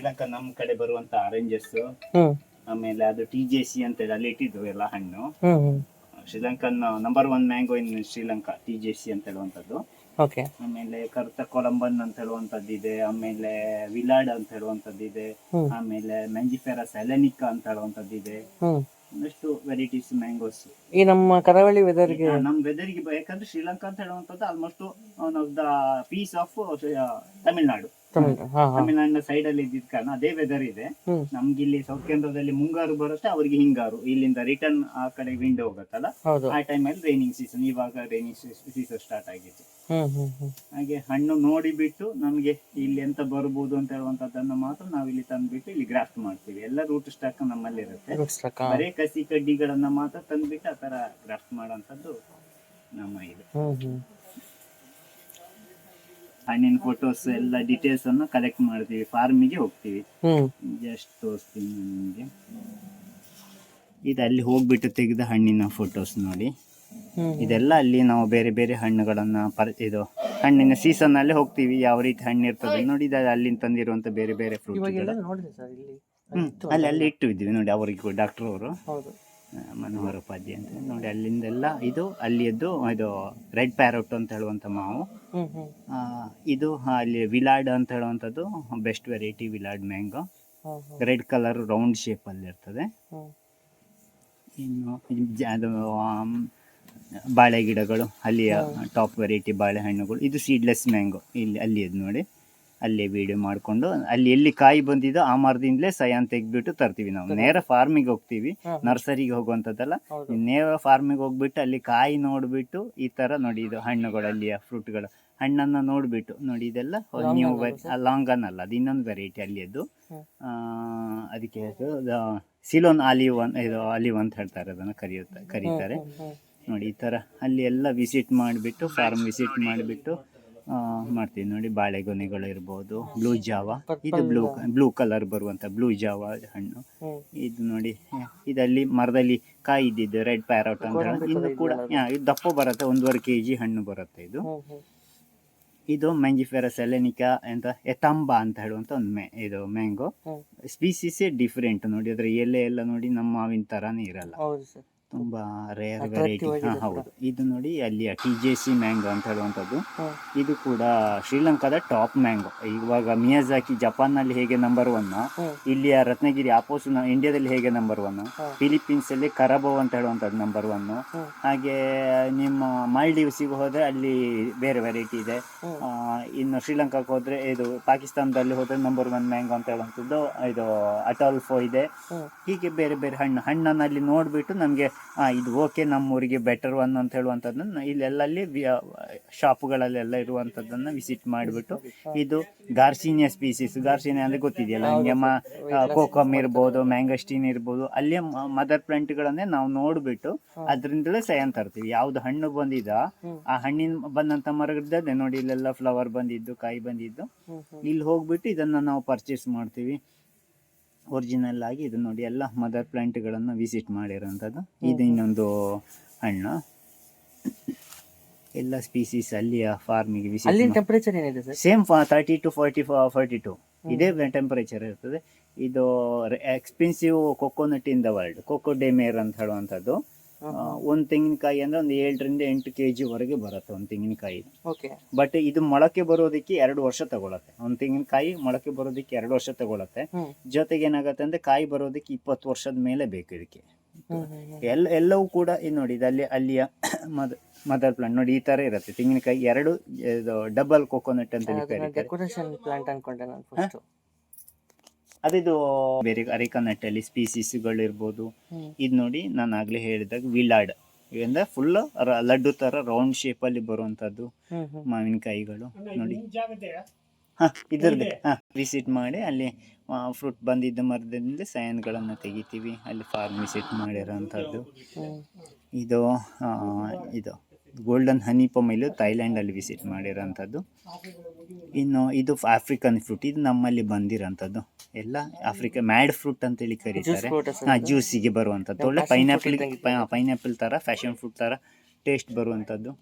ಶ್ರೀಲಂಕಾ ನಮ್ ಕಡೆ ಬರುವಂತ ಆರೆಂಜಸ್, ಹ್ಮ್ ಆಮೇಲೆ ಅದು TJC ಅಂತ ಹೇಳಿ ಅಲ್ಲಿ ಇಟ್ಟಿದ್ರು ಎಲ್ಲ ಹಣ್ಣು. ಹ್ಮ್ ಶ್ರೀಲಂಕನ್ ನಂಬರ್ 1 ಮ್ಯಾಂಗೋ ಇನ್ ಶ್ರೀಲಂಕಾ TJC ಅಂತ ಹೇಳುವಂತದ್ದು. ಓಕೆ. ಆಮೇಲೆ ಕರ್ತ ಕೊಲಂಬನ್ ಅಂತ ಹೇಳುವಂತದ್ದು ಇದೆ, ಆಮೇಲೆ ವಿಲಾಡ್ ಅಂತ ಹೇಳುವಂತದ್ದು ಇದೆ, ಹ್ಮ್ ಆಮೇಲೆ ಮ್ಯಾಂಜಿಫೆರಾ ಸೆಲೆನಿಕಾ ಅಂತ ಹೇಳುವಂತದ್ದು ಇದೆ. ಹ್ಮ್ ಒಂದಷ್ಟು ವೆರೈಟೀಸ್ ಮ್ಯಾಂಗೋಸ್ ಈ ನಮ್ಮ ಕರಾವಳಿ ವೆದರ್ಗೆ ನಮ್ ವೆದರ್ಗೆ ಯಾಕಂದ್ರೆ ಶ್ರೀಲಂಕಾ ಅಂತ ಹೇಳುವಂತದ್ದು almost one of the pieces of Tamil Nadu. ತಮಿಳ್ನಾಡಿನ ಸೈಡ್ ಅಲ್ಲಿ ಇದ್ದಿದ್ ಕಾರಣ ಅದೇ ವೆದರ್ ಇದೆ. ಹ್ಮ್ ನಮ್ಗೆ ಇಲ್ಲಿ ಸೌತ್ ಕೇಂದ್ರದಲ್ಲಿ ಮುಂಗಾರು ಬರುತ್ತೆ, ಅವ್ರಿಗೆ ಹಿಂಗಾರು. ಇಲ್ಲಿಂದ ರಿಟರ್ನ್ ಆ ಕಡೆ ವಿಂಡ್ ಹೋಗುತ್ತಲ್ಲ, ಹೌದು. ಆ ಟೈಮಲ್ಲಿ ರೈನಿಂಗ್ ಸೀಸನ್. ಇವಾಗ ರೈನಿಂಗ್ ಸೀಸನ್ ಸ್ಟಾರ್ಟ್ ಆಗಿತ್ತು. ಹಾಗೆ ಹಣ್ಣು ನೋಡಿಬಿಟ್ಟು ನಮ್ಗೆ ಇಲ್ಲಿ ಎಂತ ಬರ್ಬೋದು ಅಂತ ಹೇಳುವಂತದ್ದನ್ನು ಮಾತ್ರ ನಾವು ಇಲ್ಲಿ ತಂದ್ಬಿಟ್ಟು ಇಲ್ಲಿ ಗ್ರಾಫ್ಟ್ ಮಾಡ್ತೀವಿ. ಎಲ್ಲ ರೂಟ್ ಸ್ಟಾಕ್ ನಮ್ಮಲ್ಲಿ ಇರುತ್ತೆ. ಬರೀ ಕಸಿ ಕಡ್ಡಿಗಳನ್ನ ಮಾತ್ರ ತಂದ್ಬಿಟ್ಟು ಆ ತರ ಗ್ರಾಫ್ಟ್ ಮಾಡೋಂಥದ್ದು ನಮ್ಮ ಇದು. ಹಣ್ಣಿನ ಫೋಟೋಸ್ ಎಲ್ಲ ಡೀಟೇಲ್ಸ್ ಅನ್ನು ಕಲೆಕ್ಟ್ ಮಾಡ್ತೀವಿ, ಫಾರ್ಮಿಗೆ ಹೋಗ್ತೀವಿ. ಜಸ್ಟ್ ತೋರಿಸ್ತೀನಿ ನಿಮಗೆ. ಇದು ಅಲ್ಲಿ ಹೋಗ್ಬಿಟ್ಟು ತೆಗೆದ ಹಣ್ಣಿನ ಫೋಟೋಸ್ ನೋಡಿ. ಇದೆಲ್ಲ ಅಲ್ಲಿ ನಾವು ಬೇರೆ ಬೇರೆ ಹಣ್ಣುಗಳನ್ನ ಇದು ಹಣ್ಣಿನ ಸೀಸನ್ ಅಲ್ಲಿ ಹೋಗ್ತೀವಿ, ಯಾವ ರೀತಿ ಹಣ್ಣು ಇರ್ತದೆ ನೋಡಿ. ಇದು ಅಲ್ಲಿಂದ ತಂದಿರುವಂತ ಬೇರೆ ಬೇರೆ ಫ್ರೂಟ್ ಅಲ್ಲಿ ಇಟ್ಟಿದ್ವಿ ನೋಡಿ. ಅವರಿಗೆ ಡಾಕ್ಟರ್ ಅವರು ಮನೋಹರ್ ಉಪಾಧ್ಯಾಯ ಅಂತ ನೋಡಿ. ಅಲ್ಲಿಂದೆಲ್ಲ ಇದು ಅಲ್ಲಿಯದ್ದು ಇದು ರೆಡ್ ಪ್ಯಾರೋಟ್ ಅಂತ ಹೇಳುವಂತ ಮಾವು. ಇದು ಅಲ್ಲಿ ವಿಲಾಡ್ ಅಂತ ಹೇಳುವಂಥದ್ದು ಬೆಸ್ಟ್ ವೆರೈಟಿ ವಿಲಾಡ್ mango. Red colour round shape ಅಲ್ಲಿ ಇರ್ತದೆ. ಇನ್ನು ಅದು ಬಾಳೆ ಗಿಡಗಳು ಅಲ್ಲಿಯ ಟಾಪ್ ವೆರೈಟಿ ಬಾಳೆಹಣ್ಣುಗಳು. ಇದು ಸೀಡ್ಲೆಸ್ ಮ್ಯಾಂಗೋ. ಇಲ್ಲಿ ಅಲ್ಲಿಯದು ನೋಡಿ, ಅಲ್ಲೇ ವಿಡಿಯೋ ಮಾಡಿಕೊಂಡು ಅಲ್ಲಿ ಎಲ್ಲಿ ಕಾಯಿ ಬಂದಿದೋ ಆ ಮರದಿಂದಲೇ ಸಯಾನ್ ತೆಗೆದ್ಬಿಟ್ಟು ತರ್ತೀವಿ ನಾವು. ನೇರ ಫಾರ್ಮಿಗೆ ಹೋಗ್ತೀವಿ, ನರ್ಸರಿಗೆ ಹೋಗುವಂಥದ್ದಲ್ಲ. ನೇರ ಫಾರ್ಮಿಗೆ ಹೋಗ್ಬಿಟ್ಟು ಅಲ್ಲಿ ಕಾಯಿ ನೋಡ್ಬಿಟ್ಟು ಈ ತರ ನೋಡಿ, ಇದು ಹಣ್ಣುಗಳು ಅಲ್ಲಿಯ ಫ್ರೂಟ್ಗಳು ಹಣ್ಣನ್ನು ನೋಡ್ಬಿಟ್ಟು ನೋಡಿ. ಇದೆಲ್ಲ ನೀವು ಲಾಂಗನ್ ಅಲ್ಲ, ಅದು ಇನ್ನೊಂದು ವೆರೈಟಿ ಅಲ್ಲಿಯದ್ದು. ಅದಕ್ಕೆ ಸಿಲೋನ್ ಆಲಿವ್ ಇದು ಆಲಿವ್ ಅಂತ ಹೇಳ್ತಾರೆ, ಅದನ್ನು ಕರೀತಾರೆ ನೋಡಿ. ಈ ಥರ ಅಲ್ಲಿ ಎಲ್ಲ ವಿಸಿಟ್ ಮಾಡಿಬಿಟ್ಟು ಫಾರ್ಮ್ ವಿಸಿಟ್ ಮಾಡಿಬಿಟ್ಟು ಮಾಡ್ತೀವಿ ನೋಡಿ. ಬಾಳೆಗೊನೆಗಳು ಇರ್ಬೋದು, ಬ್ಲೂ ಜಾವ, ಇದು ಬ್ಲೂ ಕಲರ್ ಬರುವಂಥ ಬ್ಲೂ ಜಾವ ಹಣ್ಣು. ಇದು ನೋಡಿ, ಇದಲ್ಲಿ ಮರದಲ್ಲಿ ಕಾಯಿ ಇದ್ದಿದ್ದು ರೆಡ್ ಪ್ಯಾರೋಟ್ ಅಂತ ಹೇಳಿ. ಇನ್ನು ಕೂಡ ಇದು ದಪ್ಪ ಬರುತ್ತೆ, 1.5 kg ಹಣ್ಣು ಬರುತ್ತೆ ಇದು. ಇದು ಮ್ಯಾಂಜಿಫೆರಾ ಸೆಲೆನಿಕಾ ಅಂತ ಎತಾಂಬಾ ಅಂತ ಹೇಳುವಂತ ಒಂದು ಇದು ಮ್ಯಾಂಗೋ ಸ್ಪೀಸೀಸೇ ಡಿಫ್ರೆಂಟ್ ನೋಡಿ. ಅದ್ರ ಎಲೆ ಎಲ್ಲ ನೋಡಿ ನಮ್ಮ ಮಾವಿನ ತರಾನೇ ಇರಲ್ಲ, ತುಂಬಾ ರೇರ್ ವೆರೈಟಿ. ಹೌದು. ಇದು ನೋಡಿ ಅಲ್ಲಿಯ TJC ಮ್ಯಾಂಗೋ ಅಂತ ಹೇಳುವಂಥದ್ದು. ಇದು ಕೂಡ ಶ್ರೀಲಂಕಾದ ಟಾಪ್ ಮ್ಯಾಂಗೋ. ಇವಾಗ ಮಿಯಾಜಾಕಿ ಜಪಾನ್ನಲ್ಲಿ ಹೇಗೆ ನಂಬರ್ 1, ಇಲ್ಲಿಯ ರತ್ನಗಿರಿ ಆಪೋಸ್ ಇಂಡಿಯಾದಲ್ಲಿ ಹೇಗೆ ನಂಬರ್ 1, ಫಿಲಿಪೀನ್ಸ್ ಅಲ್ಲಿ ಕರಬೋ ಅಂತ ಹೇಳುವಂಥದ್ದು ನಂಬರ್ 1. ಹಾಗೆ ನಿಮ್ಮ ಮಾಲ್ಡೀವ್ಸಿಗೆ ಹೋದ್ರೆ ಅಲ್ಲಿ ಬೇರೆ ವೆರೈಟಿ ಇದೆ. ಇನ್ನು ಶ್ರೀಲಂಕಾಕ್ಕೆ ಹೋದ್ರೆ ಇದು ಪಾಕಿಸ್ತಾನದಲ್ಲಿ ಹೋದ್ರೆ ನಂಬರ್ 1 ಮ್ಯಾಂಗೋ ಅಂತ ಹೇಳುವಂಥದ್ದು ಇದು ಅಟಾಲ್ಫೋ ಇದೆ. ಹೀಗೆ ಬೇರೆ ಬೇರೆ ಹಣ್ಣನ್ನು ಅಲ್ಲಿ ನೋಡ್ಬಿಟ್ಟು ನಮ್ಗೆ ಇದು ಓಕೆ, ನಮ್ಮೂರಿಗೆ ಬೆಟರ್ ಒನ್ ಅಂತ ಹೇಳುವಂಥದ್ದನ್ನು ಇಲ್ಲೆಲ್ಲಲ್ಲಿ ಶಾಪ್ಗಳಲ್ಲೆಲ್ಲ ಇರುವಂಥದ್ದನ್ನು ವಿಸಿಟ್ ಮಾಡಿಬಿಟ್ಟು, ಇದು ಗಾರ್ಸಿನಿಯಾ ಸ್ಪೀಸೀಸ್. ಗಾರ್ಸಿನಿಯಾ ಅಂದರೆ ಗೊತ್ತಿದೆಯಲ್ಲ ನಿಮಗೆ, ಕೋಕಮ್ ಇರ್ಬೋದು, ಮ್ಯಾಂಗಸ್ಟೀನ್ ಇರ್ಬೋದು, ಅಲ್ಲೇ ಮದರ್ ಪ್ಲಾಂಟ್ಗಳನ್ನೇ ನಾವು ನೋಡಿಬಿಟ್ಟು ಅದರಿಂದಲೇ ಸಯನ್ ತರ್ತೀವಿ. ಯಾವುದು ಹಣ್ಣು ಬಂದಿದ ಆ ಹಣ್ಣಿನ ಬಂದಂಥ ಮರಗಳಿದ್ದೆ ನೋಡಿ, ಇಲ್ಲೆಲ್ಲ ಫ್ಲವರ್ ಬಂದಿದ್ದು, ಕಾಯಿ ಬಂದಿದ್ದು. ಇಲ್ಲಿ ಹೋಗ್ಬಿಟ್ಟು ಇದನ್ನು ನಾವು ಪರ್ಚೇಸ್ ಮಾಡ್ತೀವಿ ಒರಿಜಿನಲ್ ಆಗಿ. ಇದು ನೋಡಿ ಎಲ್ಲ ಮದರ್ ಪ್ಲಾಂಟ್ಗಳನ್ನು ವಿಸಿಟ್ ಮಾಡಿರೋಂಥದ್ದು. ಇದು ಇನ್ನೊಂದು ಹಣ್ಣು. ಎಲ್ಲ ಸ್ಪೀಸೀಸ್ ಅಲ್ಲಿಯ ಫಾರ್ಮಿಗೆ ವಿಸಿಟ್. ಟೆಂಪರೇಚರ್ ಏನಿದೆ ಸರ್? ಸೇಮ್ 30 to 42 ಇದೇ ಟೆಂಪರೇಚರ್ ಇರ್ತದೆ. ಇದು expensive coconut in the world, coco de mer ಅಂತ ಹೇಳುವಂಥದ್ದು. ಒಂದು ತೆಂಗಿನಕಾಯಿ ಅಂದ್ರೆ ಒಂದು 7 ರಿಂದ 8 kg ವರೆಗೆ ಬರುತ್ತೆ ಒಂದು ತೆಂಗಿನಕಾಯಿ. ಬಟ್ ಇದು ಮೊಳಕೆ ಬರೋದಕ್ಕೆ 2 ವರ್ಷ ತಗೊಳತ್ತೆ. ಒಂದು ತೆಂಗಿನಕಾಯಿ ಮೊಳಕೆ ಬರೋದಕ್ಕೆ 2 ವರ್ಷ ತಗೊಳತ್ತೆ. ಜೊತೆಗೆ ಏನಾಗುತ್ತೆ ಅಂದ್ರೆ ಕಾಯಿ ಬರೋದಕ್ಕೆ 20 ವರ್ಷದ ಮೇಲೆ ಬೇಕು ಇದಕ್ಕೆ. ಎಲ್ಲವೂ ಕೂಡ ಇದು ನೋಡಿ, ಇದು ಅಲ್ಲಿಯ ಮದರ್ ಪ್ಲಾಂಟ್ ನೋಡಿ, ಈ ತರ ಇರುತ್ತೆ ತೆಂಗಿನಕಾಯಿ. 2 ಡಬಲ್ ಕೊಕೊನಟ್ ಅಂತ ಕರೀತಾರೆ. ಅದಿದು ಬೇರೆ ಅರಿಕನಟ್ ಅಲ್ಲಿ ಸ್ಪೀಸೀಸ್ಗಳು ಇರ್ಬೋದು. ಇದು ನೋಡಿ, ನಾನು ಆಗ್ಲೇ ಹೇಳಿದಾಗ ವಿಲಾಡ್ ಅಂದ್ರೆ ಫುಲ್ ಲಡ್ಡು ತರ ರೌಂಡ್ ಶೇಪ್ ಅಲ್ಲಿ ಬರುವಂತದ್ದು ಮಾವಿನಕಾಯಿಗಳು ನೋಡಿ. ಇದ್ರದ್ದು ವಿಸಿಟ್ ಮಾಡಿ ಅಲ್ಲಿ ಫ್ರೂಟ್ ಬಂದಿದ್ದ ಮರದಿಂದ ಸಯನ್ಗಳನ್ನು ತೆಗಿತೀವಿ. ಅಲ್ಲಿ ಫಾರ್ಮ್ ವಿಸಿಟ್ ಮಾಡಿರೋಂಥದ್ದು. ಇದು ಗೋಲ್ಡನ್ ಹನಿ ಪೊಮೈಲು ಥೈಲ್ಯಾಂಡ್ ಅಲ್ಲಿ ವಿಸಿಟ್ ಮಾಡಿರೋಂಥದ್ದು. ಇನ್ನು ಇದು ಆಫ್ರಿಕನ್ ಫ್ರೂಟ್, ಇದು ನಮ್ಮಲ್ಲಿ ಬಂದಿರೋಂಥದ್ದು. ಎಲ್ಲ ಆಫ್ರಿಕಾ ಮ್ಯಾಡ್ ಫ್ರೂಟ್ ಅಂತೇಳಿ ಕರೀತಾರೆ. ಜ್ಯೂಸಿಗೆ ಬರುವಂಥದ್ದು. ಒಳ್ಳೆ ಪೈನಾಪಲ್ ತರ, ಫ್ಯಾಷನ್ ಫ್ರೂಟ್ ತರ ಟೇಸ್ಟ್ ಬರುವಂಥದ್ದು.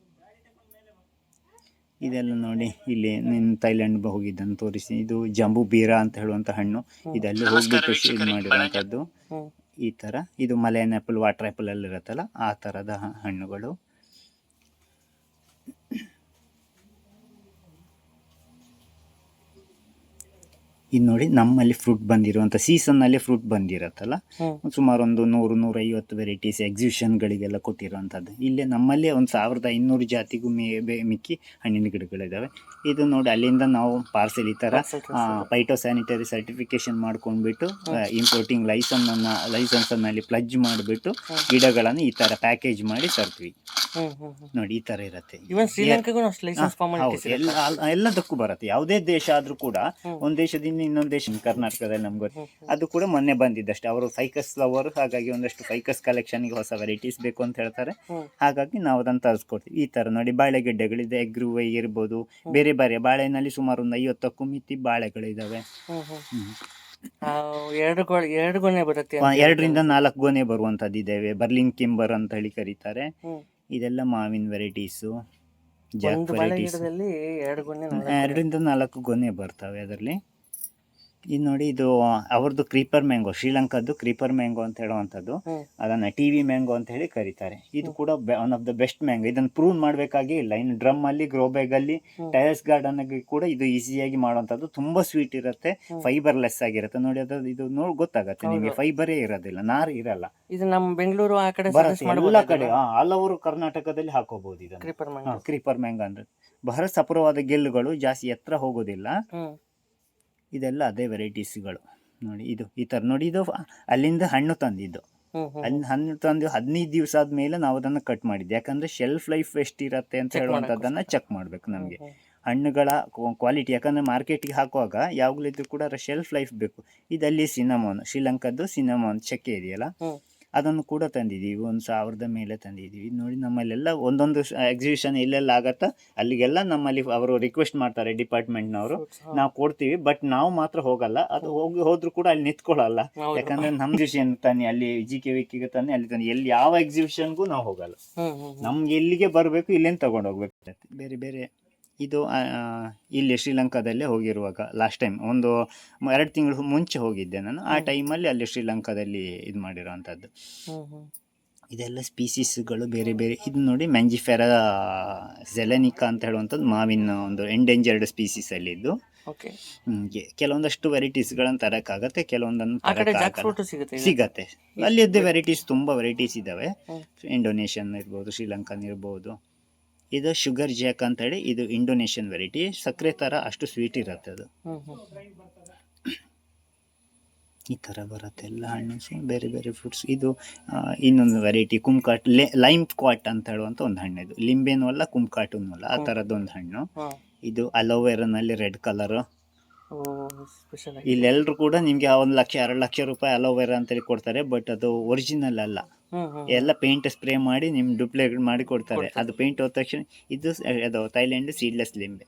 ಇದೆಲ್ಲ ನೋಡಿ ಇಲ್ಲಿ ನೀನು ಥೈಲ್ಯಾಂಡ್ ಹೋಗಿದ್ದನ್ನು ತೋರಿಸಿ. ಇದು ಜಂಬೂ ಬೀರಾ ಅಂತ ಹೇಳುವಂಥ ಹಣ್ಣು. ಇದೆಲ್ಲ ಹೋಗ್ಬಿಟ್ಟು ಇದು ಮಾಡಿರುವಂಥದ್ದು ಹ್ಮ್ ಈ ಥರ. ಇದು ಮಲೈನ್ ಆ್ಯಪಲ್, ವಾಟರ್ ಆ್ಯಪಲ್ ಎಲ್ಲ ಇರುತ್ತಲ್ಲ ಆ ಥರದ ಹಣ್ಣುಗಳು. ಇದು ನೋಡಿ ನಮ್ಮಲ್ಲಿ ಫ್ರೂಟ್ ಬಂದಿರುವಂಥ ಸೀಸನ್ನಲ್ಲಿ ಫ್ರೂಟ್ ಬಂದಿರತ್ತಲ್ಲ, ಹ್ಮ್ ಸುಮಾರು ಒಂದು 100-150 ವೆರೈಟೀಸ್ ಎಕ್ಸಿಬಿಷನ್ಗಳಿಗೆಲ್ಲ ಕೊಟ್ಟಿರುವಂಥದ್ದು. ಇಲ್ಲೇ ನಮ್ಮಲ್ಲಿ ಒಂದು 1500 ಜಾತಿಗೂ ಮಿಕ್ಕಿ ಹಣ್ಣಿನ ಗಿಡಗಳಿದ್ದಾವೆ. ಇದು ನೋಡಿ ಅಲ್ಲಿಂದ ನಾವು ಪಾರ್ಸೆಲ್ ಈ ಥರ ಫೈಟೋ ಸ್ಯಾನಿಟರಿ ಸರ್ಟಿಫಿಕೇಶನ್ ಮಾಡ್ಕೊಂಡ್ಬಿಟ್ಟು ಇಂಪೋರ್ಟಿಂಗ್ ಲೈಸೆನ್ಸನ್ನು ಅಲ್ಲಿ ಪ್ಲಜ್ ಮಾಡಿಬಿಟ್ಟು ಗಿಡಗಳನ್ನು ಈ ಥರ ಪ್ಯಾಕೇಜ್ ಮಾಡಿ ತರ್ತೀವಿ. ನೋಡಿ ಈ ಥರ ಇರುತ್ತೆ. ಇವನ್ ಶ್ರೀಲಂಕಾಗೂ ಅಷ್ಟು ಲೈಸೆನ್ಸ್ ಫಾರ್ಮಾಲಿಟೀಸ್ ಎಲ್ಲದಕ್ಕೂ ಬರುತ್ತೆ. ಯಾವುದೇ ದೇಶ ಆದರೂ ಕೂಡ ಒಂದು ದೇಶದಿಂದ ಇನ್ನೊಂದು ದೇಶ, ಕರ್ನಾಟಕದಲ್ಲಿ ನಮ್ಗೆ ಅದು ಕೂಡ ಮೊನ್ನೆ ಬಂದಿದ್ದಷ್ಟೇ. ಅವರು ಫೈಕಸ್ ಲವರ್, ಹಾಗಾಗಿ ಒಂದಷ್ಟು ಫೈಕಸ್ ಕಲೆಕ್ಷನ್ಗೆ ಹೊಸ ವೆರೈಟೀಸ್ ಬೇಕು ಅಂತ ಹೇಳ್ತಾರೆ. ಹಾಗಾಗಿ ನಾವು ಅದನ್ನು ತರಿಸ್ಕೊಡ್ತೀವಿ. ಈ ಥರ ನೋಡಿ ಬಾಳೆಗೆಡ್ಡೆಗಳಿದೆ, ಎಗ್ರುವೈ ಇರ್ಬೋದು, ಬೇರೆ ಬೇರೆ ಬಾಳೆನಲ್ಲಿ ಸುಮಾರು ಒಂದು 50ಕ್ಕೂ ಮಿತಿ ಬಾಳೆಗಳಿದ್ದಾವೆ. ಎರಡು ಗೊನೆ ಬರುತ್ತೆ. 2-4 ಗೊನೆ ಬರುವಂಥದ್ದು ಇದ್ದಾವೆ. ಬರ್ಲಿನ್ ಕಿಂಬರ್ ಅಂತ ಹೇಳಿ ಕರೀತಾರೆ. ಇದೆಲ್ಲ ಮಾವಿನ ವೆರೈಟೀಸು, ಜಾಕ್ ವೆರೈಟೀಸ್. 2-4 ಗೊನೆ ಬರ್ತವೆ ಅದರಲ್ಲಿ. ಇದು ನೋಡಿ, ಇದು ಅವ್ರದ್ದು ಕ್ರೀಪರ್ ಮ್ಯಾಂಗೋ, ಶ್ರೀಲಂಕಾದ್ದು ಕ್ರೀಪರ್ ಮ್ಯಾಂಗೋ ಅಂತ ಹೇಳುವಂಥದ್ದು. ಅದನ್ನು ಟಿವಿ ಮ್ಯಾಂಗೋ ಅಂತ ಹೇಳಿ ಕರೀತಾರೆ. ಇದು ಕೂಡ one of the best mango. ಇದನ್ನು ಪ್ರೂವ್ ಮಾಡಬೇಕಾಗಿ ಇಲ್ಲ. ಇನ್ನು ಡ್ರಮ್ಮಲ್ಲಿ, ಗ್ರೋ ಬ್ಯಾಗಲ್ಲಿ, ಟೆರೆಸ್ ಗಾರ್ಡನ್ಗೆ ಕೂಡ ಇದು ಈಸಿಯಾಗಿ ಮಾಡುವಂಥದ್ದು. ತುಂಬ ಸ್ವೀಟ್ ಇರುತ್ತೆ, ಫೈಬರ್ಲೆಸ್ ಆಗಿರುತ್ತೆ. ನೋಡಿ ಇದು ನೋಡಿ ಗೊತ್ತಾಗುತ್ತೆ ನಿಮಗೆ, ಫೈಬರೇ ಇರೋದಿಲ್ಲ, ನಾರು ಇರಲ್ಲ. ಇದು ನಮ್ಮ ಬೆಂಗಳೂರು ಆ ಕಡೆ ಎಲ್ಲ ಕಡೆ ಆಲ್ ಓವರ್ ಕರ್ನಾಟಕದಲ್ಲಿ ಹಾಕೋಬಹುದು ಇದನ್ನು. ಕ್ರೀಪರ್ ಮ್ಯಾಂಗೋ ಅಂದ್ರೆ ಬಹಳ ಸಪುರವಾದ ಗೆಲ್ಲುಗಳು, ಜಾಸ್ತಿ ಎತ್ತರ ಹೋಗೋದಿಲ್ಲ. ಇದೆಲ್ಲ ಅದೇ ವೆರೈಟೀಸ್ಗಳು. ನೋಡಿ ಇದು ಈ ಥರ ನೋಡಿ, ಇದು ಅಲ್ಲಿಂದ ಹಣ್ಣು ತಂದಿದ್ದು. ಅಲ್ಲಿ ಹಣ್ಣು ತಂದು 15 ದಿವಸ ಆದಮೇಲೆ ನಾವು ಅದನ್ನು ಕಟ್ ಮಾಡಿದ್ದೆ. ಯಾಕಂದರೆ ಶೆಲ್ಫ್ ಲೈಫ್ ಎಷ್ಟಿರತ್ತೆ ಅಂತ ಹೇಳುವಂಥದ್ದನ್ನು ಚೆಕ್ ಮಾಡಬೇಕು ನಮಗೆ, ಹಣ್ಣುಗಳ ಕ್ವಾಲಿಟಿ. ಯಾಕಂದರೆ ಮಾರ್ಕೆಟಿಗೆ ಹಾಕುವಾಗ ಯಾವಾಗಲಿದ್ರು ಕೂಡ ಶೆಲ್ಫ್ ಲೈಫ್ ಬೇಕು. ಇದಲ್ಲಿ ಸಿನಮೋನ್, ಶ್ರೀಲಂಕಾದ್ದು ಸಿನಮೋನ್ ಚಕ್ಕೆ ಇದೆಯಲ್ಲ, ಅದನ್ನು ಕೂಡ ತಂದಿದ್ದೀವಿ. 1000 ಮೇಲೆ ತಂದಿದ್ದೀವಿ. ನೋಡಿ ನಮ್ಮಲ್ಲೆಲ್ಲ ಒಂದೊಂದು ಎಕ್ಸಿಬಿಷನ್ ಎಲ್ಲೆಲ್ಲ ಆಗತ್ತಾ ಅಲ್ಲಿಗೆಲ್ಲ ನಮ್ಮಲ್ಲಿ ಅವರು ರಿಕ್ವೆಸ್ಟ್ ಮಾಡ್ತಾರೆ ಡಿಪಾರ್ಟ್ಮೆಂಟ್ನವರು, ನಾವು ಕೊಡ್ತೀವಿ. ಬಟ್ ನಾವು ಮಾತ್ರ ಹೋಗಲ್ಲ. ಅದು ಹೋದ್ರೂ ಕೂಡ ಅಲ್ಲಿ ನಿಂತ್ಕೊಳ್ಳಲ್ಲ. ಯಾಕಂದ್ರೆ ನಮ್ಮ ಎಕ್ಸಿಬಿಷನ್ ತಾನೆ ಅಲ್ಲಿ GKVKಗೆ ತಾನೆ ಅಲ್ಲಿ ತಾನೆ, ಎಲ್ಲಿ ಯಾವ ಎಕ್ಸಿಬಿಷನ್ಗೂ ನಾವು ಹೋಗಲ್ಲ. ನಮ್ಗೆ ಎಲ್ಲಿಗೆ ಬರಬೇಕು ಇಲ್ಲೇನು ತಗೊಂಡು ಹೋಗ್ಬೇಕು. ಬೇರೆ ಬೇರೆ ಇದು ಇಲ್ಲಿ ಶ್ರೀಲಂಕಾದಲ್ಲೇ ಹೋಗಿರುವಾಗ ಲಾಸ್ಟ್ ಟೈಮ್ ಒಂದು 2 ತಿಂಗಳು ಮುಂಚೆ ಹೋಗಿದ್ದೆ ನಾನು. ಆ ಟೈಮಲ್ಲಿ ಅಲ್ಲಿ ಶ್ರೀಲಂಕಾದಲ್ಲಿ ಇದು ಮಾಡಿರೋವಂಥದ್ದು. ಇದೆಲ್ಲ ಸ್ಪೀಸೀಸ್ಗಳು ಬೇರೆ ಬೇರೆ. ಇದು ನೋಡಿ ಮ್ಯಾಂಜಿಫೆರಾ ಝೆಲೆನಿಕಾ ಅಂತ ಹೇಳುವಂಥದ್ದು ಮಾವಿನ ಒಂದು ಎಂಡೇಂಜರ್ಡ್ ಸ್ಪೀಸೀಸಲ್ಲಿ ಇದ್ದು. ಕೆಲವೊಂದಷ್ಟು ವೆರೈಟೀಸ್ಗಳನ್ನು ತರಕ್ಕಾಗತ್ತೆ, ಕೆಲವೊಂದನ್ನು ಸಿಗತ್ತೆ. ಅಲ್ಲಿದ್ದ ವೆರೈಟೀಸ್ ತುಂಬ ವೆರೈಟೀಸ್ ಇದ್ದಾವೆ. ಇಂಡೋನೇಷಿಯನ್ ಇರ್ಬೋದು, ಶ್ರೀಲಂಕನ್ ಇರ್ಬೋದು. ಇದು ಶುಗರ್ ಜಾಕ್ ಅಂತ ಹೇಳಿ, ಇದು ಇಂಡೋನೇಷಿಯನ್ ವೆರೈಟಿ. ಸಕ್ಕರೆ ಥರ ಅಷ್ಟು ಸ್ವೀಟ್ ಇರುತ್ತೆ ಅದು. ಈ ಥರ ಬರುತ್ತೆ ಎಲ್ಲ ಹಣ್ಣು, ಬೇರೆ ಬೇರೆ ಫ್ರೂಟ್ಸ್. ಇದು ಇನ್ನೊಂದು ವೆರೈಟಿ ಕುಮ್ಕಾಟ್, ಲೈಮ್ ಕ್ವಾಟ್ ಅಂತ ಹೇಳುವಂಥ ಒಂದು ಹಣ್ಣು. ಇದು ಲಿಂಬೆನೂ ಅಲ್ಲ, ಕುಮ್ಕಾಟೂ ಅಲ್ಲ, ಆ ಥರದ್ದೊಂದು ಹಣ್ಣು. ಇದು ಅಲೋವೆರಾನಲ್ಲಿ ರೆಡ್ ಕಲರು. ಇಲ್ಲೆಲ್ಲರೂ ಕೂಡ ನಿಮಗೆ 1 ಲಕ್ಷ 2 ಲಕ್ಷ ರೂಪಾಯಿ ಅಲೋವೆರಾ ಅಂತೇಳಿ ಕೊಡ್ತಾರೆ. ಬಟ್ ಅದು ಒರಿಜಿನಲ್ ಅಲ್ಲ, ಎಲ್ಲ ಪೇಂಟ್ ಸ್ಪ್ರೇ ಮಾಡಿ ನಿಮ್ಗೆ ಡುಪ್ಲಿಕೇಟ್ ಮಾಡಿ ಕೊಡ್ತಾರೆ. ಅದು ಪೇಂಟ್ ಹೋದ ತಕ್ಷಣ ಇದು ಅದು ಥೈಲ್ಯಾಂಡ್ ಸೀಡ್ಲೆಸ್ ಲಿಂಬೆ.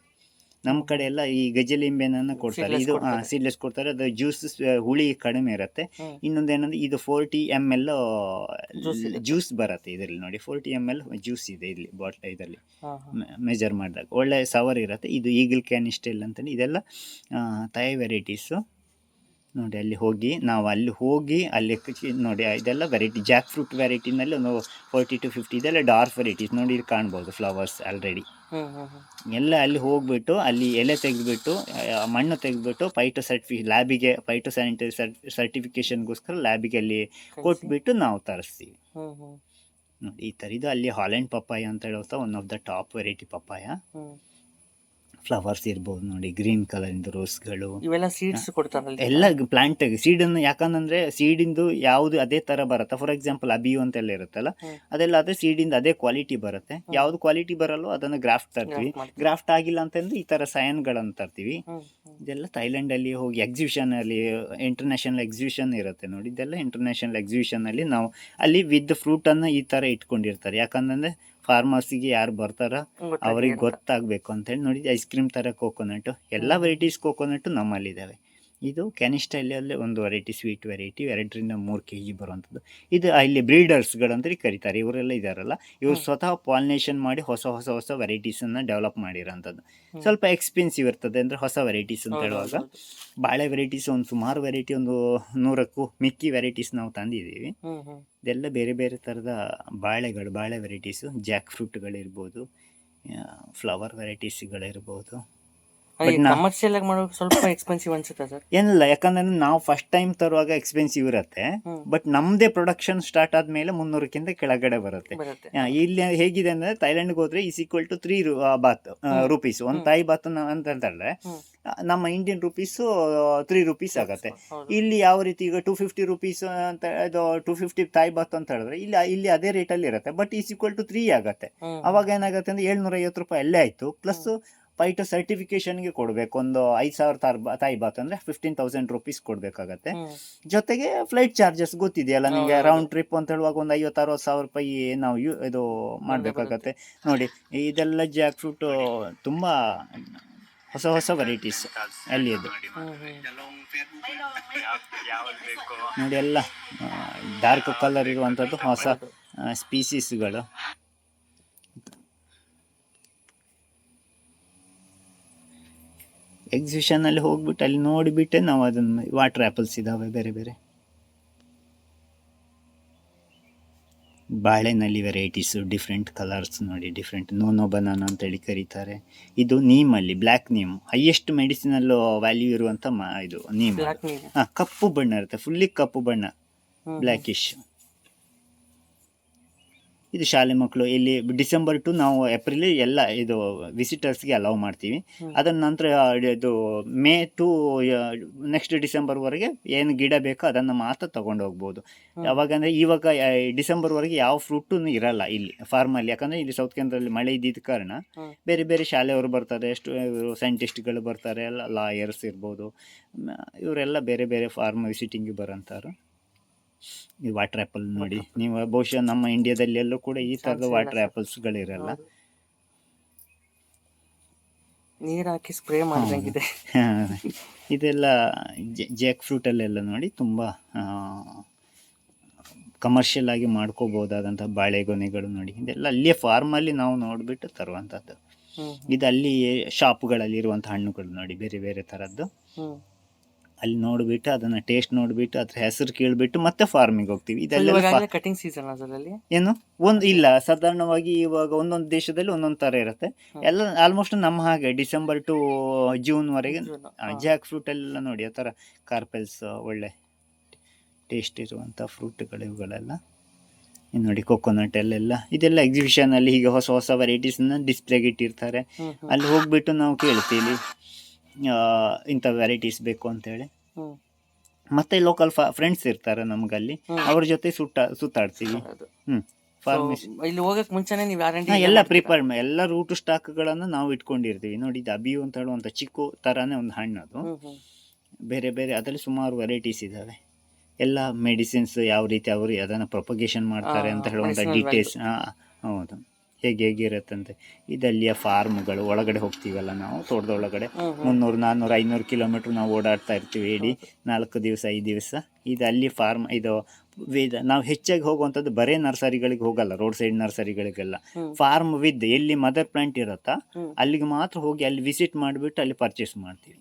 ನಮ್ಮ ಕಡೆ ಎಲ್ಲ ಈ ಗಜಲಿಂಬೆನನ್ನು ಕೊಡ್ತಾರೆ. ಇದು ಸೀಡ್ಲೆಸ್ ಕೊಡ್ತಾರೆ. ಅದು ಜ್ಯೂಸ್ ಹುಳಿ ಕಡಿಮೆ ಇರುತ್ತೆ. ಇನ್ನೊಂದೇನಂದ್ರೆ ಇದು 40 ml ಜ್ಯೂಸ್ ಬರುತ್ತೆ ಇದರಲ್ಲಿ. ನೋಡಿ 40 ml ಜ್ಯೂಸ್ ಇದೆ ಇಲ್ಲಿ ಬಾಟ್ಲ್, ಇದರಲ್ಲಿ ಮೆಜರ್ ಮಾಡಿದಾಗ ಒಳ್ಳೆ ಸವರ್ ಇರುತ್ತೆ. ಇದು ಈಗಲ್ ಕ್ಯಾನಿಸ್ಟೆಲ್ ಅಂತೇಳಿ. ಇದೆಲ್ಲ ಥಾಯ್ ವೆರೈಟೀಸು. ನೋಡಿ ಅಲ್ಲಿ ಹೋಗಿ ಅಲ್ಲಿ ನೋಡಿ ಇದೆಲ್ಲ ವೆರೈಟಿ. ಜಾಕ್ ಫ್ರೂಟ್ ವೆರೈಟಿನಲ್ಲಿ ಒಂದು 40 to 50 ಇದೆಲ್ಲ ಡಾರ್ಕ್ ವೆರೈಟೀಸ್. ನೋಡಿ ಇದು ಕಾಣ್ಬೋದು ಫ್ಲವರ್ಸ್ ಆಲ್ರೆಡಿ. ಎಲ್ಲ ಅಲ್ಲಿ ಹೋಗ್ಬಿಟ್ಟು ಅಲ್ಲಿ ಎಲೆ ತೆಗೆದುಬಿಟ್ಟು ಮಣ್ಣು ತೆಗೆದುಬಿಟ್ಟು ಫೈಟೋ ಸ್ಯಾನಿಟರಿ ಸರ್ಟಿಫಿಕೇಶನ್ಗೋಸ್ಕರ ಲ್ಯಾಬಿಗೆ ಅಲ್ಲಿ ಕೊಟ್ಬಿಟ್ಟು ನಾವು ತರಿಸ್ತೀವಿ. ನೋಡಿ ಈ ಥರ. ಇದು ಅಲ್ಲಿ ಹಾಲೆಂಡ್ ಪಪ್ಪಾಯ ಅಂತ ಹೇಳುತ್ತಾ one of the top variety papaya. Flowers ಇರ್ಬೋದು ನೋಡಿ, ಗ್ರೀನ್ ಕಲರ್ ರೋಸ್ಗಳು, ಇವೆಲ್ಲ ಸೀಡ್ಸ್ ಕೊಡ್ತಾರಲ್ಲ, ಎಲ್ಲ ಪ್ಲಾಂಟ್ ಸೀಡನ್ನು. ಯಾಕಂದ್ರೆ ಸೀಡಿಂದು ಯಾವುದು ಅದೇ ಥರ ಬರುತ್ತೆ. ಫಾರ್ ಎಕ್ಸಾಂಪಲ್ ಅಬಿಯು ಅಂತೆಲ್ಲ ಇರುತ್ತಲ್ಲ, ಅದೆಲ್ಲ ಅದೇ ಸೀಡಿಂದ ಅದೇ ಕ್ವಾಲಿಟಿ ಬರುತ್ತೆ. ಯಾವುದು ಕ್ವಾಲಿಟಿ ಬರಲ್ಲೋ ಅದನ್ನು ಗ್ರಾಫ್ಟ್ ತರ್ತೀವಿ. ಗ್ರಾಫ್ಟ್ ಆಗಿಲ್ಲ ಅಂತಂದ್ರೆ ಈ ಥರ ಸಯನ್ಗಳನ್ನು ತರ್ತೀವಿ. ಇದೆಲ್ಲ ಥೈಲ್ಯಾಂಡಲ್ಲಿ ಹೋಗಿ ಎಕ್ಸಿಬಿಷನಲ್ಲಿ, ಇಂಟರ್ನ್ಯಾಷನಲ್ ಎಕ್ಸಿಬಿಷನ್ ಇರುತ್ತೆ ನೋಡಿ. ಇದೆಲ್ಲ ಇಂಟರ್ನ್ಯಾಷನಲ್ ಎಕ್ಸಿಬಿಷನಲ್ಲಿ ನಾವು ಅಲ್ಲಿ ವಿತ್ ಫ್ರೂಟನ್ನು ಈ ಥರ ಇಟ್ಕೊಂಡಿರ್ತಾರೆ. ಯಾಕಂದರೆ ಫಾರ್ಮರ್ಸಿಗೆ ಯಾರು ಬರ್ತಾರ ಅವ್ರಿಗೆ ಗೊತ್ತಾಗಬೇಕು ಅಂತೇಳಿ. ನೋಡಿ ಐಸ್ ಕ್ರೀಮ್ ಥರ ಕೋಕೋನಟ್ಟು, ಎಲ್ಲ ವೆರೈಟೀಸ್ ಕೋಕೋನಟ್ಟು ನಮ್ಮಲ್ಲಿದ್ದಾವೆ. ಇದು ಕ್ಯಾನಿಸ್ಟೈಲಲ್ಲಿ ಒಂದು ವೆರೈಟಿ, ಸ್ವೀಟ್ ವೆರೈಟಿ, 2-3 kg ಬರುವಂಥದ್ದು. ಇದು ಇಲ್ಲಿ ಬ್ರೀಡರ್ಸ್ಗಳಂತ ಕರೀತಾರೆ. ಇವರೆಲ್ಲ ಇದಾರಲ್ಲ, ಇವರು ಸ್ವತಃ ಪಾಲಿನೇಷನ್ ಮಾಡಿ ಹೊಸ ವೆರೈಟೀಸನ್ನು ಡೆವಲಪ್ ಮಾಡಿರೋಂಥದ್ದು. ಸ್ವಲ್ಪ ಎಕ್ಸ್ಪೆನ್ಸಿವ್ ಇರ್ತದೆ, ಅಂದರೆ ಹೊಸ ವೆರೈಟೀಸ್ ಅಂತ ಹೇಳುವಾಗ. ಬಾಳೆ ವೆರೈಟೀಸ್ ಒಂದು ಸುಮಾರು ವೆರೈಟಿ, ಒಂದು 100ಕ್ಕೂ ಮಿಕ್ಕಿ ವೆರೈಟೀಸ್ ನಾವು ತಂದಿದ್ದೀವಿ. ಇದೆಲ್ಲ ಬೇರೆ ಬೇರೆ ಥರದ ಬಾಳೆ ವೆರೈಟೀಸು, ಜಾಕ್ ಫ್ರೂಟ್ಗಳಿರ್ಬೋದು, ಫ್ಲವರ್ ವೆರೈಟೀಸ್ಗಳಿರ್ಬೋದು. ಕಮರ್ಷಿಯಲ್ ಆಗಿ ಮಾಡೋಕೆ ಸ್ವಲ್ಪ ಎಕ್ಸ್ಪೆನ್ಸಿವ್ ಅನ್ಸುತ್ತೆ ಸರ್. ಏನಿಲ್ಲ, ಯಾಕಂದ್ರೆ ನಾವು ಫಸ್ಟ್ ಟೈಮ್ ತರುವಾಗ ಎಕ್ಸ್ಪೆನ್ಸಿವ್ ಇರುತ್ತೆ, ಬಟ್ ನಮ್ಮದೇ ಪ್ರೊಡಕ್ಷನ್ ಸ್ಟಾರ್ಟ್ ಆದ್ಮೇಲೆ 300ಕ್ಕಿಂತ ಕೆಳಗಡೆ ಬರುತ್ತೆ. ಇಲ್ಲಿ ಹೇಗಿದೆ ಅಂದ್ರೆ, ಥೈಲ್ಯಾಂಡ್ಗೆ ಹೋದ್ರೆ = 3 ಬಾತ್ ರುಪೀಸ್. ಒಂದು ತಾಯಿ ಬಾತ್ ಅಂತ ಹೇಳಿದ್ರೆ ನಮ್ಮ ಇಂಡಿಯನ್ ರುಪೀಸು 3 ರೂಪೀಸ್ ಆಗುತ್ತೆ. ಇಲ್ಲಿ ಯಾವ ರೀತಿ ಈಗ 250 ರೂಪೀಸ್ ಅಂತ, ಇದು 250 ತಾಯಿ ಬಾತ್ ಅಂತ ಹೇಳಿದ್ರೆ ಇಲ್ಲಿ ಅದೇ ರೇಟಲ್ಲಿ ಇರುತ್ತೆ, ಬಟ್ = 3 ಆಗುತ್ತೆ. ಅವಾಗ ಏನಾಗುತ್ತೆ ಅಂದ್ರೆ 750 ರೂಪಾಯಿ ಅಲ್ಲೇ ಆಯ್ತು. ಪ್ಲಸ್ ಫೈಟೋ ಸರ್ಟಿಫಿಕೇಶನ್ಗೆ ಕೊಡಬೇಕು, ಒಂದು 5,000 ತಾಯಿ ಬಾತ್ ಅಂದರೆ 15,000 ರೂಪೀಸ್ ಕೊಡಬೇಕಾಗತ್ತೆ. ಜೊತೆಗೆ ಫ್ಲೈಟ್ ಚಾರ್ಜಸ್ ಗೊತ್ತಿದೆಯಲ್ಲ ನಿಮಗೆ, ರೌಂಡ್ ಟ್ರಿಪ್ ಅಂತ ಹೇಳುವಾಗ ಒಂದು 50-60 ಸಾವಿರ ರೂಪಾಯಿ ನಾವು ಇದು ಮಾಡಬೇಕಾಗತ್ತೆ. ನೋಡಿ, ಇದೆಲ್ಲ ಜಾಕ್ ಫ್ರೂಟು ತುಂಬ ಹೊಸ ವೆರೈಟೀಸ್ ಅಲ್ಲಿ ಇದು ನೋಡಿ, ಎಲ್ಲ ಡಾರ್ಕ್ ಕಲರ್ ಇರುವಂಥದ್ದು ಹೊಸ ಸ್ಪೀಸೀಸ್ಗಳು. ಎಕ್ಸಿಬಿಷನಲ್ಲಿ ಹೋಗ್ಬಿಟ್ಟು ಅಲ್ಲಿ ನೋಡಿಬಿಟ್ಟೆ ನಾವು ಅದನ್ನು, ವಾಟರ್ ಆ್ಯಪಲ್ಸ್ ಇದ್ದಾವೆ ಬೇರೆ ಬೇರೆ, ಬಾಳೆನಲ್ಲಿ ವೆರೈಟೀಸು, ಡಿಫ್ರೆಂಟ್ ಕಲರ್ಸ್ ನೋಡಿ, ಡಿಫ್ರೆಂಟ್ ನೋನೋ ಬನಾನಾ ಅಂತೇಳಿ ಕರೀತಾರೆ. ಇದು ನೀಮಲ್ಲಿ black neem, highest medicinal value ಇರುವಂಥ ಇದು ನೀಮ್. ಹಾಂ, ಕಪ್ಪು ಬಣ್ಣ ಇರುತ್ತೆ, ಫುಲ್ಲಿ ಕಪ್ಪು ಬಣ್ಣ, ಬ್ಲ್ಯಾಕಿಶ್. ಇದು ಶಾಲೆ ಮಕ್ಕಳು ಇಲ್ಲಿ ಡಿಸೆಂಬರ್ ಟು ನಾವು ಏಪ್ರಿಲ್ ಎಲ್ಲ ಇದು ವಿಸಿಟರ್ಸ್ಗೆ ಅಲೌ ಮಾಡ್ತೀವಿ. ಅದರ ನಂತರ ಇದು ಮೇ ಟು ನೆಕ್ಸ್ಟ್ ಡಿಸೆಂಬರ್ವರೆಗೆ ಏನು ಗಿಡ ಬೇಕೋ ಅದನ್ನು ಮಾತ್ರ ತೊಗೊಂಡು ಹೋಗ್ಬೋದು. ಯಾವಾಗಂದರೆ ಇವಾಗ ಡಿಸೆಂಬರ್ವರೆಗೆ ಯಾವ ಫ್ರೂಟೂ ಇರಲ್ಲ ಇಲ್ಲಿ ಫಾರ್ಮಲ್ಲಿ, ಯಾಕಂದರೆ ಇಲ್ಲಿ ಸೌತ್ ಕೇಂದ್ರದಲ್ಲಿ ಮಳೆ ಇದ್ದಿದ್ದ ಕಾರಣ ಬೇರೆ ಬೇರೆ ಶಾಲೆಯವರು ಬರ್ತಾರೆ, ಸೈಂಟಿಸ್ಟ್ಗಳು ಬರ್ತಾರೆ, ಎಲ್ಲ ಲಾಯರ್ಸ್ ಇರ್ಬೋದು, ಇವರೆಲ್ಲ ಬೇರೆ ಬೇರೆ ಫಾರ್ಮ್ ವಿಸಿಟಿಂಗಿಗೆ ಬರೋಂಥವ್ರು. ಈ ವಾಟರ್ ಆ್ಯಪಲ್ ನೋಡಿ, ನೀವು ಬಹುಶಃ ನಮ್ಮ ಇಂಡಿಯಾದಲ್ಲಿ ಎಲ್ಲೂ ಕೂಡ ಈ ಥರದ ವಾಟರ್ ಆ್ಯಪಲ್ಸ್ಗಳಿರಲ್ಲ. ನೀರು ಹಾಕಿ ಸ್ಪ್ರೇ ಮಾಡಿದಂಗಿದೆ. ಇದೆಲ್ಲ ಜಾಕ್ ಫ್ರೂಟಲ್ಲೆಲ್ಲ ನೋಡಿ ತುಂಬ ಕಮರ್ಷಿಯಲ್ ಆಗಿ ಮಾಡ್ಕೋಬೋದಾದಂಥ ಬಾಳೆಗೊನೆಗಳು ನೋಡಿ, ಇದೆಲ್ಲ ಅಲ್ಲಿಯೇ ಫಾರ್ಮಲ್ಲಿ ನಾವು ನೋಡಿಬಿಟ್ಟು ತರುವಂಥದ್ದು. ಇದು ಅಲ್ಲಿ ಶಾಪ್ಗಳಲ್ಲಿ ಇರುವಂಥ ಹಣ್ಣುಗಳು ನೋಡಿ, ಬೇರೆ ಬೇರೆ ಥರದ್ದು. ಅಲ್ಲಿ ನೋಡಿಬಿಟ್ಟು ಅದನ್ನು ಟೇಸ್ಟ್ ನೋಡಿಬಿಟ್ಟು ಅದ್ರ ಹೆಸರು ಕೇಳಿಬಿಟ್ಟು ಮತ್ತೆ ಫಾರ್ಮಿಗೆ ಹೋಗ್ತೀವಿ. ಇದೆಲ್ಲ ಕಟಿಂಗ್ ಸೀಸನ್ ಅದರಲ್ಲಿ ಏನು ಒಂದು ಇಲ್ಲ, ಸಾಧಾರಣವಾಗಿ ಇವಾಗ ಒಂದೊಂದು ದೇಶದಲ್ಲಿ ಒಂದೊಂದು ಥರ ಇರುತ್ತೆ. ಎಲ್ಲ ಆಲ್ಮೋಸ್ಟ್ ನಮ್ಮ ಹಾಗೆ ಡಿಸೆಂಬರ್ ಟು ಜೂನ್ವರೆಗೆ ಜಾಕ್ ಫ್ರೂಟ್ ಎಲ್ಲ ನೋಡಿ, ಆ ಥರ ಕಾರ್ಪೆಲ್ಸ್ ಒಳ್ಳೆ ಟೇಸ್ಟ್ ಇರುವಂಥ ಫ್ರೂಟ್ಗಳು ಇವುಗಳೆಲ್ಲ. ಇನ್ನು ನೋಡಿ ಕೊಕೊನಟ್ ಅಲ್ಲೆಲ್ಲ, ಇದೆಲ್ಲ ಎಕ್ಸಿಬಿಷನಲ್ಲಿ ಹೀಗೆ ಹೊಸ ವೆರೈಟೀಸನ್ನ ಡಿಸ್ಪ್ಲೇಗೆ ಇಟ್ಟಿರ್ತಾರೆ. ಅಲ್ಲಿ ಹೋಗ್ಬಿಟ್ಟು ನಾವು ಕೇಳ್ತೀವಿ ಇಂಥ ವೆರೈಟೀಸ್ ಬೇಕು ಅಂತೇಳಿ. ಮತ್ತೆ ಲೋಕಲ್ ಫ್ರೆಂಡ್ಸ್ ಇರ್ತಾರೆ ನಮಗಲ್ಲಿ, ಅವ್ರ ಜೊತೆ ಸುತ್ತಾಡ್ತೀವಿ. ಇಲ್ಲಿ ಹೋಗಕ್ಕೆ ಮುಂಚೆನೇ ನೀವು ಎಲ್ಲ ಪ್ರಿಪೇರ್ ಎಲ್ಲ ರೂಟ್ ಸ್ಟಾಕ್ಗಳನ್ನು ನಾವು ಇಟ್ಕೊಂಡಿರ್ತೀವಿ. ನೋಡಿ, ಇದು ಅಬಿಯು ಅಂತ ಹೇಳುವಂಥ ಚಿಕ್ಕು ಥರನೇ ಒಂದು ಹಣ್ಣು, ಅದು ಬೇರೆ ಬೇರೆ, ಅದರಲ್ಲಿ ಸುಮಾರು ವೆರೈಟೀಸ್ ಇದ್ದಾವೆ. ಎಲ್ಲ ಮೆಡಿಸಿನ್ಸ್ ಯಾವ ರೀತಿ ಅವರು ಅದನ್ನು ಪ್ರೊಪಗೇಷನ್ ಮಾಡ್ತಾರೆ ಅಂತ ಹೇಳುವಂಥ ಡೀಟೇಲ್ಸ್. ಹೌದು, ಹೇಗಿರುತ್ತಂತೆ. ಇದಲ್ಲಿಯ ಫಾರ್ಮ್ಗಳು ಒಳಗಡೆ ಹೋಗ್ತೀವಲ್ಲ ನಾವು, ತೋಟದೊಳಗಡೆ 300-400-500 ಕಿಲೋಮೀಟ್ರ್ ನಾವು ಓಡಾಡ್ತಾ ಇರ್ತೀವಿ ಇಡೀ 4 ದಿವಸ 5 ದಿವಸ. ಇದು ಅಲ್ಲಿ ಫಾರ್ಮ್, ಇದು ನಾವು ಹೆಚ್ಚಾಗಿ ಹೋಗುವಂಥದ್ದು ಬರೇ ನರ್ಸರಿಗಳಿಗೆ ಹೋಗಲ್ಲ, ರೋಡ್ ಸೈಡ್ ನರ್ಸರಿಗಳಿಗೆಲ್ಲ. ಫಾರ್ಮ್ ವಿತ್ ಎಲ್ಲಿ ಮದರ್ ಪ್ಲಾಂಟ್ ಇರುತ್ತಾ ಅಲ್ಲಿಗೆ ಮಾತ್ರ ಹೋಗಿ ಅಲ್ಲಿ ವಿಸಿಟ್ ಮಾಡಿಬಿಟ್ಟು ಅಲ್ಲಿ ಪರ್ಚೇಸ್ ಮಾಡ್ತೀವಿ.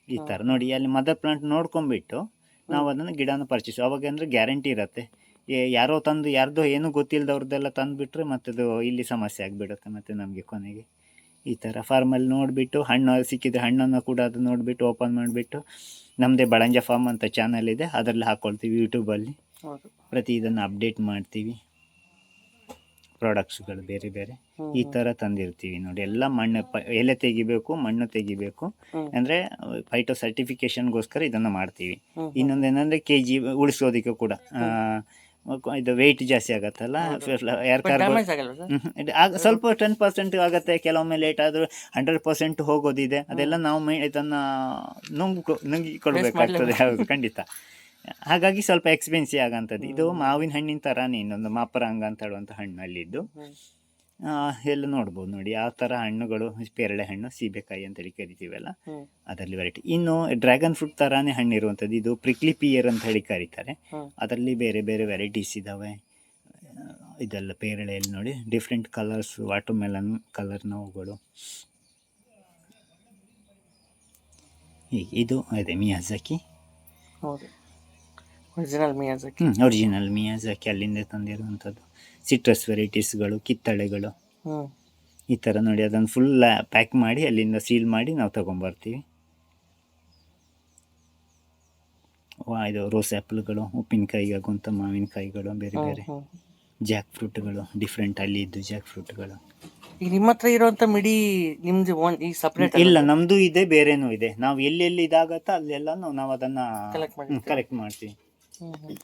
ಈ ಥರ ನೋಡಿ, ಅಲ್ಲಿ ಮದರ್ ಪ್ಲಾಂಟ್ ನೋಡ್ಕೊಂಬಿಟ್ಟು ನಾವು ಅದನ್ನು ಗಿಡನ ಪರ್ಚೇಸ್, ಅವಾಗ ಅಂದರೆ ಗ್ಯಾರಂಟಿ ಇರುತ್ತೆ. ಯಾರೋ ತಂದು ಯಾರ್ದೋ ಏನೂ ಗೊತ್ತಿಲ್ಲದವ್ರದ್ದೆಲ್ಲ ತಂದುಬಿಟ್ರೆ ಮತ್ತೆ ಅದು ಇಲ್ಲಿ ಸಮಸ್ಯೆ ಆಗಿಬಿಡುತ್ತೆ ಮತ್ತೆ ನಮಗೆ ಕೊನೆಗೆ. ಈ ಥರ ಫಾರ್ಮಲ್ಲಿ ನೋಡಿಬಿಟ್ಟು ಹಣ್ಣು ಸಿಕ್ಕಿದ್ರೆ ಹಣ್ಣನ್ನು ಕೂಡ ಅದು ನೋಡಿಬಿಟ್ಟು ಓಪನ್ ಮಾಡಿಬಿಟ್ಟು, ನಮ್ಮದೇ ಬಳಂಜ ಫಾರ್ಮ್ ಅಂತ ಚಾನಲ್ ಇದೆ, ಅದರಲ್ಲಿ ಹಾಕ್ಕೊಳ್ತೀವಿ ಯೂಟ್ಯೂಬಲ್ಲಿ. ಪ್ರತಿ ಇದನ್ನು ಅಪ್ಡೇಟ್ ಮಾಡ್ತೀವಿ, ಪ್ರಾಡಕ್ಟ್ಸ್ಗಳು ಬೇರೆ ಬೇರೆ ಈ ಥರ ತಂದಿರ್ತೀವಿ ನೋಡಿ. ಎಲ್ಲ ಎಲೆ ತೆಗಿಬೇಕು, ಮಣ್ಣು ತೆಗಿಬೇಕು, ಅಂದರೆ ಫೈಟೋ ಸರ್ಟಿಫಿಕೇಷನ್ಗೋಸ್ಕರ ಇದನ್ನು ಮಾಡ್ತೀವಿ. ಇನ್ನೊಂದೇನೆಂದರೆ KG ಉಳಿಸೋದಕ್ಕೆ ಕೂಡ ಇದು ವೆಯ್ಟ್ ಜಾಸ್ತಿ ಆಗತ್ತಲ್ಲ, ಸ್ವಲ್ಪ 10% ಆಗುತ್ತೆ, ಕೆಲವೊಮ್ಮೆ ಲೇಟ್ ಆದರೂ 100% ಹೋಗೋದಿದೆ. ಅದೆಲ್ಲ ನಾವು ಇದನ್ನು ನುಂಗಿಕೊಳ್ಬೇಕಾಗ್ತದೆ. ಹೌದು, ಖಂಡಿತ. ಹಾಗಾಗಿ ಸ್ವಲ್ಪ ಎಕ್ಸ್ಪೆನ್ಸಿವ್ ಆಗೋಂಥದ್ದು. ಇದು ಮಾವಿನ ಹಣ್ಣಿನ ಥರನೇ ಇನ್ನೊಂದು ಮಾಪರಾಂಗ ಅಂತ ಹೇಳುವಂಥ ಹಣ್ಣು ಅಲ್ಲಿದ್ದು. ಎಲ್ಲ ನೋಡ್ಬೋದು ನೋಡಿ ಆ ಥರ ಹಣ್ಣುಗಳು, ಪೇರಳೆ ಹಣ್ಣು, ಸೀಬೆಕಾಯಿ ಅಂತೇಳಿ ಕರಿತೀವಲ್ಲ, ಹ್ಮ್ ಅದರಲ್ಲಿ ವೆರೈಟಿ. ಇನ್ನು ಡ್ರ್ಯಾಗನ್ ಫ್ರೂಟ್ ಥರಾನೇ ಹಣ್ಣು ಇರುವಂಥದ್ದು ಇದು ಪ್ರಿಕ್ಲಿ ಪಿಯರ್ ಅಂತ ಹೇಳಿ ಕರೀತಾರೆ. ಹ್ಮ್ ಅದರಲ್ಲಿ ಬೇರೆ ಬೇರೆ ವೆರೈಟೀಸ್ ಇದ್ದಾವೆ. ಇದೆಲ್ಲ ಪೇರಳೆಯಲ್ಲಿ ನೋಡಿ different colours, water melon colour ನೋವುಗಳು. ಹೀಗೆ ಇದು ಅದೇ ಮಿಯಾಜಾಕಿ, ಹೌದು, ಒರಿಜಿನಲ್ ಮಿಯಾಜಾಕಿ. ಒರಿಜಿನಲ್ ಮಿಯಾಜಾಕಿ ಅಲ್ಲಿಂದ ತಂದಿರುವಂಥದ್ದು. ಸಿಟ್ರಸ್ ವೆರೈಟೀಸ್ಗಳು, ಕಿತ್ತಳೆಗಳು, ಹ್ಮ್ ಈ ಥರ ನೋಡಿ ಅದನ್ನು ಫುಲ್ ಪ್ಯಾಕ್ ಮಾಡಿ ಅಲ್ಲಿಂದ ಸೀಲ್ ಮಾಡಿ ನಾವು ತೊಗೊಂಬರ್ತೀವಿ. ಇದು ರೋಸ್ ಆ್ಯಪಲ್ಗಳು, ಉಪ್ಪಿನಕಾಯಿಗಾಗುವಂಥ ಮಾವಿನಕಾಯಿಗಳು, ಬೇರೆ ಬೇರೆ ಹ್ಮ್ ಜಾಕ್ ಫ್ರೂಟ್ಗಳು, ಡಿಫ್ರೆಂಟ್ ಅಲ್ಲಿ ಇದ್ದು ಜಾಕ್ ಫ್ರೂಟ್ಗಳು. ಈಗ ನಿಮ್ಮ ಹತ್ರ ಇರುವಂತ ಮಿಡಿ ನಿಮ್ದು ಈ ಸಪ್ರೇಟ್ ಇಲ್ಲ, ನಮ್ಮದು ಇದೆ, ಬೇರೆನೂ ಇದೆ. ನಾವು ಎಲ್ಲೆಲ್ಲಿ ಇದಾಗತ್ತಾ ಅಲ್ಲೆಲ್ಲ ನಾವು ಅದನ್ನು ಕಲೆಕ್ಟ್ ಮಾಡಿ ಕಲೆಕ್ಟ್ ಮಾಡ್ತೀವಿ. ಹ್ಮ್